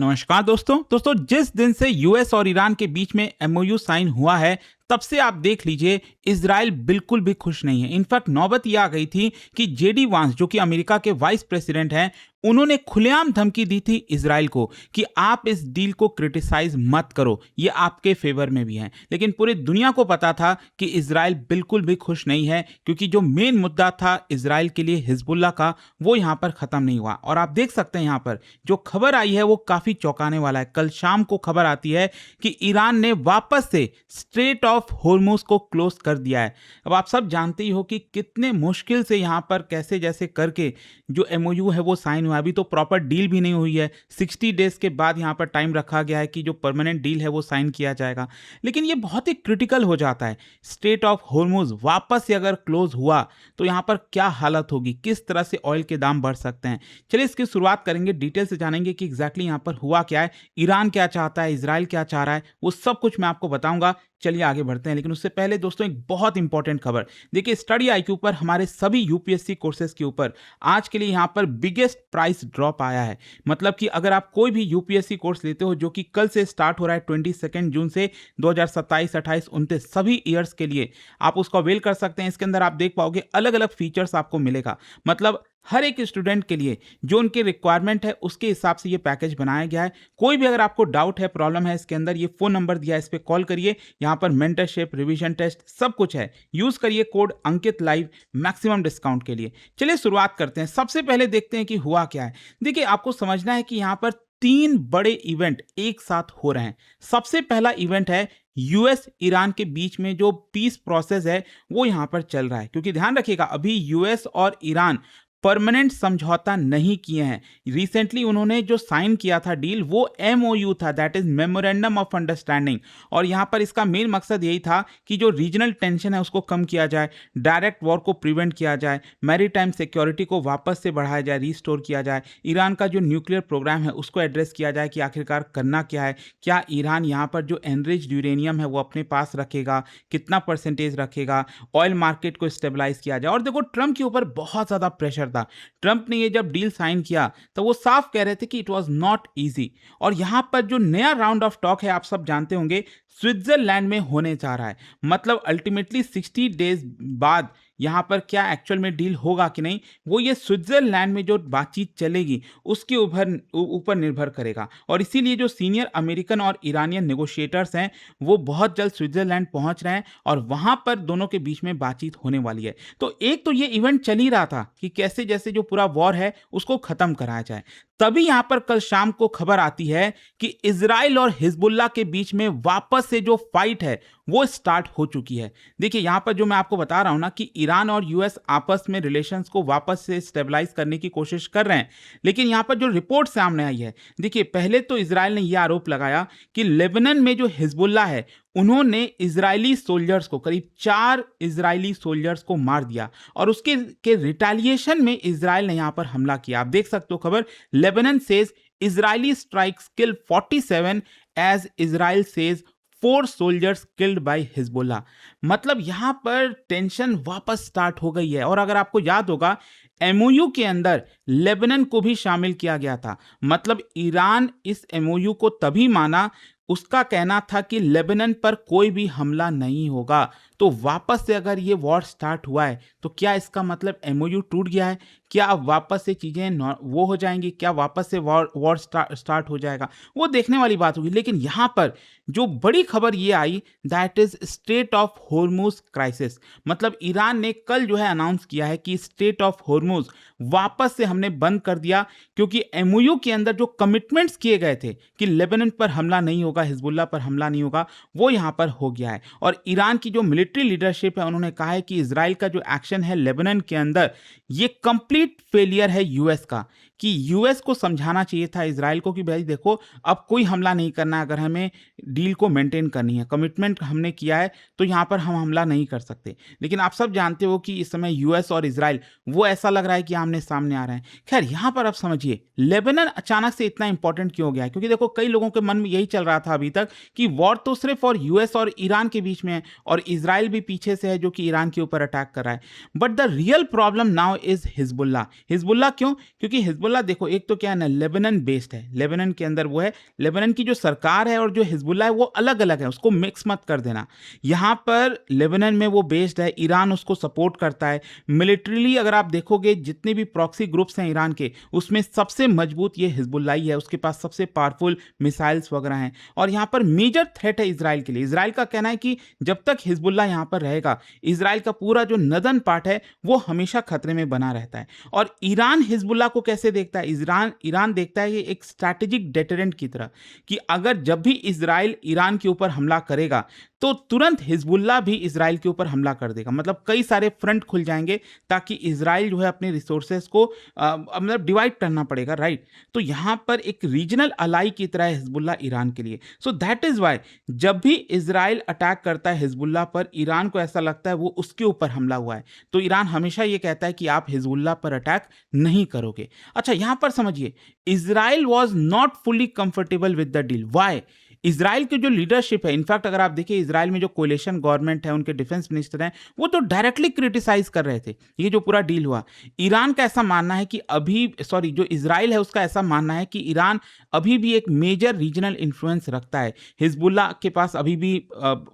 नमस्कार दोस्तों जिस दिन से यूएस और ईरान के बीच में एमओयू साइन हुआ है तब से आप देख लीजिए इजराइल बिल्कुल भी खुश नहीं है। इनफैक्ट नौबत यह आ गई थी कि जेडी वांस जो कि अमेरिका के वाइस प्रेसिडेंट हैं, उन्होंने खुलेआम धमकी दी थी इजराइल को कि आप इस डील को क्रिटिसाइज मत करो, ये आपके फेवर में भी है। लेकिन पूरी दुनिया को पता था कि इजराइल बिल्कुल भी खुश नहीं है, क्योंकि जो मेन मुद्दा था इजराइल के लिए हिजबुल्लाह का, वो यहाँ पर खत्म नहीं हुआ। और आप देख सकते हैं यहाँ पर जो खबर आई है वो काफी चौंकाने वाला है। कल शाम को खबर आती है कि ईरान ने वापस से स्ट्रेट ऑफ होर्मुज को क्लोज कर दिया है। अब आप सब जानते ही हो कि कितने मुश्किल से यहाँ पर कैसे जैसे करके जो एमओयू है वो साइन हुआ। अभी तो प्रॉपर डील भी नहीं हुई है। 60 डेज के बाद यहाँ पर टाइम रखा गया है कि जो परमानेंट डील है वो साइन किया जाएगा। लेकिन ये बहुत ही क्रिटिकल हो जाता है। स्ट्रेट ऑफ होर्मुज वापस से अगर क्लोज हुआ तो यहाँ पर क्या हालत होगी, किस तरह से ऑयल के दाम बढ़ सकते हैं। चलिए इसकी शुरुआत करेंगे, डिटेल से जानेंगे कि एग्जैक्टली यहाँ पर हुआ क्या है, ईरान क्या चाहता है, इजराइल क्या चाह रहा है, वो सब कुछ मैं आपको बताऊंगा। चलिए आगे बढ़ते हैं। लेकिन उससे पहले दोस्तों एक बहुत इंपॉर्टेंट खबर देखिए, स्टडी आईक्यू पर हमारे सभी यूपीएससी कोर्सेज के ऊपर आज के लिए यहाँ पर बिगेस्ट प्राइस ड्रॉप आया है। मतलब कि अगर आप कोई भी यूपीएससी कोर्स लेते हो जो कि कल से स्टार्ट हो रहा है 22 जून से 2027, 28, 29 सभी ईयर्स के लिए आप उसको अवेल कर सकते हैं। इसके अंदर आप देख पाओगे अलग अलग फीचर्स आपको मिलेगा। मतलब हर एक स्टूडेंट के लिए जो उनके रिक्वायरमेंट है उसके हिसाब से ये पैकेज बनाया गया है। कोई भी अगर आपको डाउट है, प्रॉब्लम है, इसके अंदर ये फोन नंबर दिया है, इस पर कॉल करिए। यहाँ पर मेंटरशिप, रिवीजन टेस्ट सब कुछ है। यूज करिए कोड अंकित लाइव मैक्सिमम डिस्काउंट के लिए। चलिए शुरुआत करते हैं। सबसे पहले देखते हैं कि हुआ क्या है। देखिए आपको समझना है कि यहाँ पर 3 बड़े इवेंट एक साथ हो रहे हैं। सबसे पहला इवेंट है यूएस ईरान के बीच में जो पीस प्रोसेस है वो यहां पर चल रहा है। क्योंकि ध्यान रखिएगा अभी यूएस और ईरान परमानेंट समझौता नहीं किए हैं। रिसेंटली उन्होंने जो साइन किया था डील वो एमओयू था, that is memorandum of understanding. और यहां पर इसका मेन मकसद यही था कि जो रीजनल टेंशन है उसको कम किया जाए, डायरेक्ट वॉर को प्रिवेंट किया जाए, मैरीटाइम सिक्योरिटी को वापस से बढ़ाया जाए, रिस्टोर किया जाए, ईरान का जो न्यूक्लियर प्रोग्राम है उसको एड्रेस किया जाए कि आखिरकार करना क्या है, क्या ईरान यहाँ पर जो एनरिच्ड यूरेनियम है वो अपने पास रखेगा, कितना परसेंटेज रखेगा, ऑयल मार्केट को स्टेबलाइज किया जाए। और देखो ट्रंप के ऊपर बहुत ज़्यादा प्रेशर था। ट्रंप ने ये जब डील साइन किया तो वो साफ कह रहे थे कि इट वाज नॉट इजी। और यहां पर जो नया राउंड ऑफ टॉक है आप सब जानते होंगे स्विट्जरलैंड में होने जा रहा है। मतलब अल्टीमेटली 60 डेज बाद यहाँ पर क्या एक्चुअल में डील होगा कि नहीं, वो ये स्विट्जरलैंड में जो बातचीत चलेगी उसके ऊपर निर्भर करेगा। और इसीलिए जो सीनियर अमेरिकन और ईरानियन नेगोशिएटर्स हैं वो बहुत जल्द स्विट्जरलैंड पहुंच रहे हैं और वहां पर दोनों के बीच में बातचीत होने वाली है। तो एक तो ये इवेंट चल ही रहा था कि कैसे जैसे जो पूरा वॉर है उसको खत्म कराया जाए। तभी यहां पर कल शाम को खबर आती है कि इजराइल और हिजबुल्लाह के बीच में वापस से जो फाइट है वो स्टार्ट हो चुकी है। देखिए यहां पर जो मैं आपको बता रहा हूं ना कि ईरान और यूएस आपस में रिलेशंस को वापस से स्टेबलाइज करने की कोशिश कर रहे हैं। लेकिन यहां पर जो रिपोर्ट सामने आई है, देखिए पहले तो इजराइल ने यह आरोप लगाया कि लेबनान में जो हिजबुल्लाह है उन्होंने इजरायली सोल्जर्स को, करीब 4 इजरायली सोल्जर्स को मार दिया और उसके रिटेलिएशन में इजराइल ने यहां पर हमला किया। आप देख सकते हो खबर, Lebanon says Israeli strikes kill 47 as Israel says 4 soldiers killed by Hezbollah. मतलब यहां पर टेंशन वापस स्टार्ट हो गई है। और अगर आपको याद होगा एमओयू के अंदर लेबनान को भी शामिल किया गया था। मतलब ईरान इस एमओयू को तभी माना, उसका कहना था कि लेबनान पर कोई भी हमला नहीं होगा। तो वापस से अगर ये वॉर स्टार्ट हुआ है तो क्या इसका मतलब एमओयू टूट गया है? क्या अब वापस से चीज़ें वो हो जाएंगी? क्या वापस से वॉर स्टार्ट हो जाएगा? वो देखने वाली बात होगी। लेकिन यहाँ पर जो बड़ी खबर ये आई that is strait of Hormuz crisis. मतलब ईरान ने कल जो है अनाउंस किया है कि स्ट्रेट ऑफ होर्मुज वापस से हमने बंद कर दिया, क्योंकि एमओयू के अंदर जो कमिटमेंट्स किए गए थे कि लेबनान पर हमला नहीं होगा, हिजबुल्लाह पर हमला नहीं होगा, वो यहाँ पर हो गया है। और ईरान की जो मिलिट्री लीडरशिप है उन्होंने कहा है कि इजराइल का जो एक्शन है लेबनान के अंदर ये कंप्लीट फेलियर है यूएस का, कि यूएस को समझाना चाहिए था इजराइल को कि भाई देखो अब कोई हमला नहीं करना है, अगर हमें डील को मेंटेन करनी है, कमिटमेंट हमने किया है तो यहाँ पर हम हमला नहीं कर सकते। लेकिन आप सब जानते हो कि इस समय यूएस और इजराइल वो ऐसा लग रहा है कि आमने सामने आ रहे हैं। खैर यहाँ पर आप समझिए लेबनान अचानक से इतना इंपॉर्टेंट क्यों हो गया है, क्योंकि देखो कई लोगों के मन में यही चल रहा था अभी तक कि वॉर तो सिर्फ और यूएस और ईरान के बीच में है और इजराइल भी पीछे से है जो कि ईरान के ऊपर अटैक कर रहा है। But the real problem now is Hezbollah. Hezbollah क्यों? क्योंकि हिजबुल्लाह हिजबुल्लाह देखो, एक तो क्या है ना, लेबनान बेस्ड है, लेबनान के अंदर वो है, लेबनान की जो सरकार है और जो हिजबुल्लाह है वो अलग अलग है, उसको मिक्स मत कर देना। यहाँ पर लेबनान में वो बेस्ड है, ईरान उसको सपोर्ट करता है मिलिट्रीली। अगर आप देखोगे जितने भी प्रॉक्सी ग्रुप्स हैं ईरान के, उसमें सबसे मजबूत ये हिजबुल्लाह ही है, उसके पास सबसे पावरफुल मिसाइल्स वगैरह हैं। और यहाँ पर मेजर थ्रेट है इसराइल के लिए। इसराइल का कहना है कि जब तक हिजबुल्लाह यहाँ पर रहेगा, इसराइल का पूरा जो नदन पार्ट है वो हमेशा खतरे में बना रहता है। और ईरान हिजबुल्लाह को कैसे देखता है? ईरान देखता है ये एक स्ट्रैटेजिक डेटरेंट की तरह, कि अगर जब भी इसराइल ईरान के ऊपर हमला करेगा तो तुरंत हिजबुल्लाह भी इसराइल के ऊपर हमला कर देगा। मतलब कई सारे फ्रंट खुल जाएंगे, ताकि इसराइल जो है अपने रिसोर्सेज को मतलब डिवाइड करना पड़ेगा, राइट। तो यहाँ पर एक रीजनल अलाई की तरह है हिजबुल्लाह ईरान के लिए। सो दैट इज वाई जब भी इसराइल अटैक करता है हिजबुल्लाह पर, ईरान को ऐसा लगता है वो उसके ऊपर हमला हुआ है। तो ईरान हमेशा ये कहता है कि आप हिजबुल्लाह पर अटैक नहीं करोगे। अच्छा, यहाँ पर समझिए, Israel was not fully comfortable with the deal. Why? Israel की जो लीडरशिप है, इनफैक्ट अगर आप देखिए इसराइल में जो कोलिशन गवर्नमेंट है, उनके डिफेंस मिनिस्टर हैं, वो तो डायरेक्टली क्रिटिसाइज कर रहे थे ये जो पूरा डील हुआ। ईरान का ऐसा मानना है कि जो इसराइल है उसका ऐसा मानना है कि ईरान अभी भी एक मेजर रीजनल इन्फ्लुएंस रखता है। हिजबुल्लाह के पास अभी भी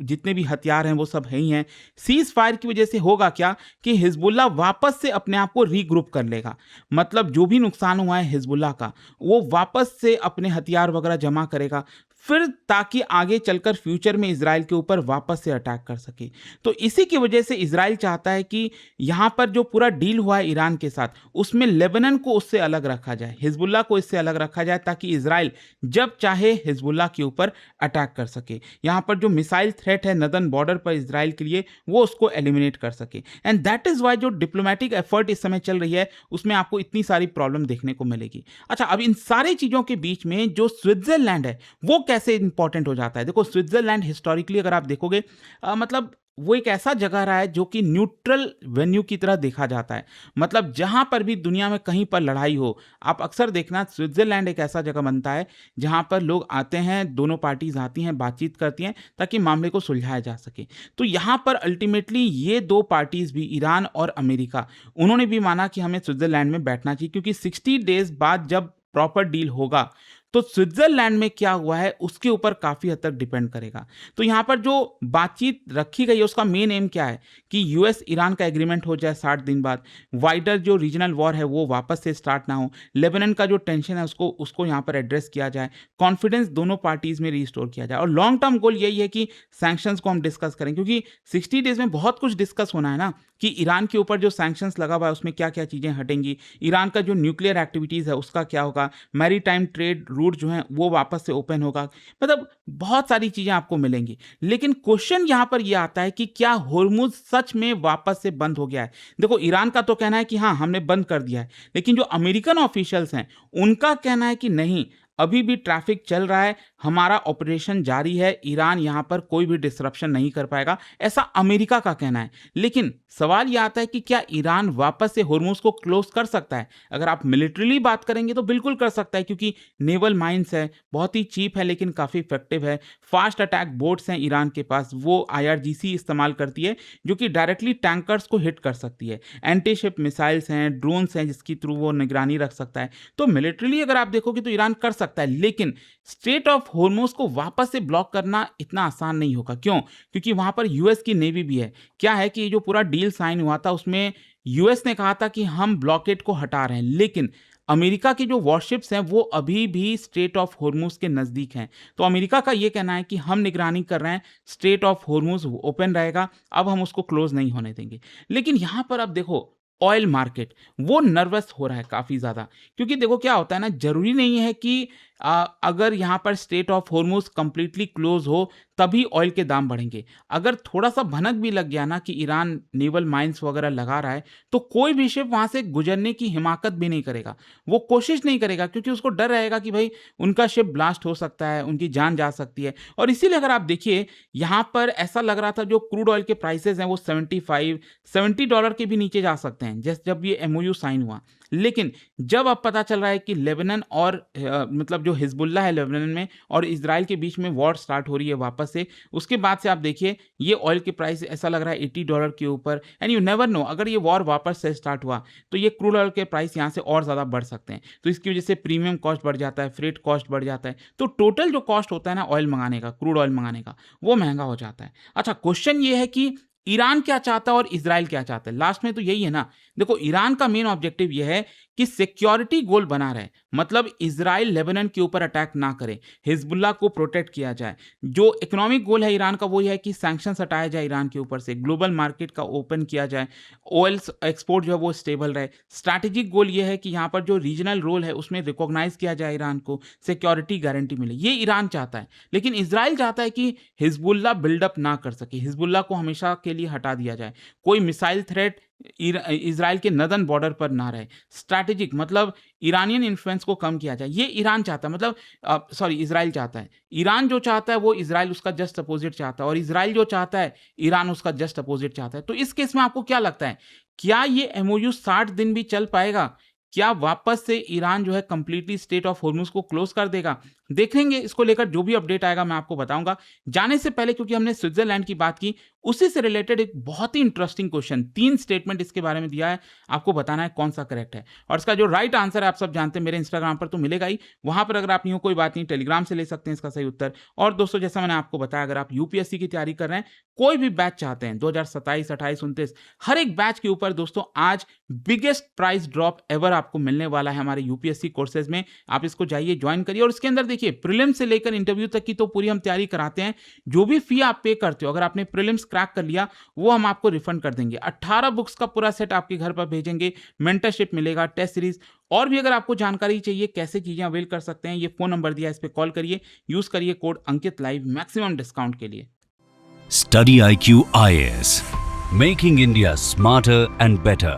जितने भी हथियार हैं वो सब है ही हैं। सीज फायर की वजह से होगा क्या कि हिजबुल्लाह वापस से अपने आप को रीग्रुप कर लेगा। मतलब जो भी नुकसान हुआ है हिजबुल्लाह का, वो वापस से अपने हथियार वगैरह जमा करेगा, फिर ताकि आगे चलकर फ्यूचर में इसराइल के ऊपर वापस से अटैक कर सके। तो इसी की वजह से इसराइल चाहता है कि यहाँ पर जो पूरा डील हुआ है ईरान के साथ, उसमें लेबनान को उससे अलग रखा जाए, हिजबुल्लाह को इससे अलग रखा जाए, ताकि इसराइल जब चाहे हिजबुल्लाह के ऊपर अटैक कर सके। यहाँ पर जो मिसाइल थ्रेट है नदन बॉर्डर पर इसराइल के लिए, वो उसको एलिमिनेट कर सके। एंड दैट इज वाई जो डिप्लोमेटिक एफर्ट इस समय चल रही है, उसमें आपको इतनी सारी प्रॉब्लम देखने को मिलेगी। अच्छा, अब इन सारी चीज़ों के बीच में जो स्विट्जरलैंड है वो कैसे इंपॉर्टेंट हो जाता है? देखो, स्विट्जरलैंड हिस्टोरिकली अगर आप देखोगे, मतलब वो एक ऐसा जगह रहा है जो कि न्यूट्रल वेन्यू की तरह देखा जाता है। मतलब जहां पर भी दुनिया में कहीं पर लड़ाई हो, आप अक्सर देखना स्विट्जरलैंड एक ऐसा जगह बनता है जहां पर लोग आते हैं, दोनों पार्टीज आती हैं, बातचीत करती हैं, ताकि मामले को सुलझाया जा सके। तो यहां पर अल्टीमेटली ये दो पार्टीज भी, ईरान और अमेरिका, उन्होंने भी माना कि हमें स्विट्जरलैंड में बैठना चाहिए, क्योंकि 60 डेज बाद जब प्रॉपर डील होगा तो स्विट्जरलैंड में क्या हुआ है उसके ऊपर काफी हद तक डिपेंड करेगा। तो यहां पर जो बातचीत रखी गई है उसका मेन एम क्या है कि यूएस ईरान का एग्रीमेंट हो जाए 60 दिन बाद, वाइडर जो रीजनल वॉर है वो वापस से स्टार्ट ना हो, लेबनान का जो टेंशन है उसको यहां पर एड्रेस किया जाए, कॉन्फिडेंस दोनों पार्टीज में रिस्टोर किया जाए, और लॉन्ग टर्म गोल यही है कि सैंक्शंस को हम डिस्कस करें, क्योंकि 60 डेज में बहुत कुछ डिस्कस होना है ना, कि ईरान के ऊपर जो सैंक्शंस लगा हुआ है उसमें क्या क्या चीजें हटेंगी, ईरान का जो न्यूक्लियर एक्टिविटीज है उसका क्या होगा, मैरीटाइम ट्रेड रूट जो है वो वापस से ओपन होगा। मतलब बहुत सारी चीजें आपको मिलेंगी। लेकिन क्वेश्चन यहां पर यह आता है कि क्या होर्मुज सच में वापस से बंद हो गया है? देखो, ईरान का तो कहना है कि हाँ हमने बंद कर दिया है, लेकिन जो अमेरिकन ऑफिशियल्स हैं उनका कहना है कि नहीं, अभी भी ट्रैफिक चल रहा है, हमारा ऑपरेशन जारी है, ईरान यहां पर कोई भी डिसरप्शन नहीं कर पाएगा, ऐसा अमेरिका का कहना है। लेकिन सवाल यह आता है कि क्या ईरान वापस से होर्मुज को क्लोज कर सकता है? अगर आप मिलिट्रीली बात करेंगे तो बिल्कुल कर सकता है, क्योंकि नेवल माइंस है, बहुत ही चीप है लेकिन काफी इफेक्टिव है, फास्ट अटैक बोट्स हैं ईरान के पास, वो IRGC इस्तेमाल करती है जो कि डायरेक्टली टैंकर्स को हिट कर सकती है, एंटी शिप मिसाइल्स हैं, ड्रोन्स हैं जिसकी थ्रू वो निगरानी रख सकता है। तो मिलिट्रीली अगर आप देखोगे तो ईरान कर सकता है, लेकिन स्ट्रेट ऑफ होर्मुज को वापस से ब्लॉक करना इतना आसान नहीं होगा। क्यों? क्योंकि वहां पर यूएस की नेवी भी है। क्या है कि ये जो पूरा डील साइन हुआ था उसमें यूएस ने कहा था कि हम ब्लॉकेड को हटा रहे हैं, लेकिन अमेरिका की जो वॉरशिप्स हैं वो अभी भी स्ट्रेट ऑफ होर्मुज के नजदीक हैं। तो अमेरिका का ये कहना है कि हम निगरानी कर रहे हैं, स्ट्रेट ऑफ होर्मुज ओपन रहेगा, अब हम उसको क्लोज नहीं होने देंगे। लेकिन यहां पर अब देखो, ऑयल मार्केट वो नर्वस हो रहा है काफी ज्यादा, क्योंकि देखो क्या होता है ना, जरूरी नहीं है कि अगर यहां पर straight of Hormuz completely close हो तभी ऑयल के दाम बढ़ेंगे। अगर थोड़ा सा भनक भी लग गया ना कि ईरान नेवल माइंस वगैरह लगा रहा है, तो कोई भी शिप वहां से गुजरने की हिमाकत भी नहीं करेगा, वो कोशिश नहीं करेगा, क्योंकि उसको डर रहेगा कि भाई उनका शिप ब्लास्ट हो सकता है, उनकी जान जा सकती है। और इसीलिए अगर आप देखिए यहां पर ऐसा लग रहा था जो क्रूड ऑयल के प्राइसेस हैं वो $75-70 के भी नीचे जा सकते हैं जब ये MOU साइन हुआ। लेकिन जब अब पता चल रहा है कि लेबनान और मतलब जो हिजबुल्ला है लेबनान में और इजराइल के बीच में वॉर स्टार्ट हो रही है वापस से, उसके बाद से आप देखिए ये ऑयल के प्राइस ऐसा लग रहा है $80 के ऊपर। एंड यू नेवर नो, अगर ये वॉर वापस से स्टार्ट हुआ तो ये क्रूड ऑयल के प्राइस यहाँ से और ज़्यादा बढ़ सकते हैं। तो इसकी वजह से प्रीमियम कॉस्ट बढ़ जाता है, फ्रेट कॉस्ट बढ़ जाता है, तो टोटल जो कॉस्ट होता है ना ऑयल मंगाने का, क्रूड ऑयल मंगाने का, वो महंगा हो जाता है। अच्छा, क्वेश्चन ये है कि ईरान क्या चाहता है और इजराइल क्या चाहता है? लास्ट में तो यही है ना। देखो, ईरान का मेन ऑब्जेक्टिव यह है कि सिक्योरिटी गोल बना रहे, मतलब इजराइल लेबनान के ऊपर अटैक ना करे, हिजबुल्लाह को प्रोटेक्ट किया जाए। जो इकोनॉमिक गोल है ईरान का वो यह है कि सैंक्शंस हटाया जाए ईरान के ऊपर से, ग्लोबल मार्केट का ओपन किया जाए, ऑयल एक्सपोर्ट जो है वो स्टेबल रहे। स्ट्रैटेजिक गोल ये है कि यहाँ पर जो रीजनल रोल है उसमें रिकॉग्नाइज किया जाए ईरान को, सिक्योरिटी गारंटी मिले, ये ईरान चाहता है। लेकिन इजराइल चाहता है कि हिजबुल्लाह बिल्डअप ना कर सके, हिजबुल्लाह को हमेशा के लिए हटा दिया जाए, कोई मिसाइल थ्रेट इजराइल के नदन बॉर्डर पर ना रहे। स्ट्रैटेजिक मतलब ईरानियन इन्फ्लुएंस को कम किया जाए, ये ईरान चाहता है, मतलब सॉरी इजराइल चाहता है। ईरान जो चाहता है वो इजराइल उसका जस्ट अपोजिट चाहता है, और इजराइल जो चाहता है ईरान उसका जस्ट अपोजिट चाहता है। तो इस केस में आपको क्या लगता है, क्या ये एमओयू 60 दिन भी चल पाएगा? क्या वापस से ईरान जो है कंप्लीटली स्टेट ऑफ हॉर्मुज को क्लोज कर देगा? देखेंगे, इसको लेकर जो भी अपडेट आएगा मैं आपको बताऊंगा। जाने से पहले, क्योंकि हमने स्विट्जरलैंड की बात की, उसी से रिलेटेड एक बहुत ही इंटरेस्टिंग क्वेश्चन, 3 स्टेटमेंट इसके बारे में दिया है, आपको बताना है कौन सा करेक्ट है। और इसका जो राइट आंसर है आप सब जानते हैं, मेरे इंस्टाग्राम पर तो मिलेगा ही, वहां पर अगर आप नहीं हो कोई बात नहीं, टेलीग्राम से ले सकते हैं इसका सही उत्तर। और दोस्तों, जैसा मैंने आपको बताया, अगर आप यूपीएससी की तैयारी कर रहे हैं, कोई भी बैच चाहते हैं 2027, 28, 29, हर एक बैच के ऊपर दोस्तों आज बिगेस्ट प्राइस ड्रॉप एवर आपको मिलने वाला है हमारे यूपीएससी कोर्सेज में। आप इसको जाइए, ज्वाइन करिए, और इसके अंदर देखिए प्रीलिम से लेकर इंटरव्यू तक की तो पूरी हम तैयारी कराते हैं। जो भी फी आप पे करते हो, अगर आपने प्रीलिम्स क्रैक कर लिया, वो हम आपको रिफंड कर देंगे। 18 बुक्स का पूरा सेट आपके घर पर भेजेंगे, मेंटरशिप मिलेगा, टेस्ट सीरीज, और भी अगर आपको जानकारी चाहिए कैसे चीजें अवेल कर सकते हैं, ये फोन नंबर दिया है, इस पर कॉल करिए, यूज करिए कोड अंकित लाइव मैक्सिमम डिस्काउंट के लिए। Study IQ IAS, making India smarter and better.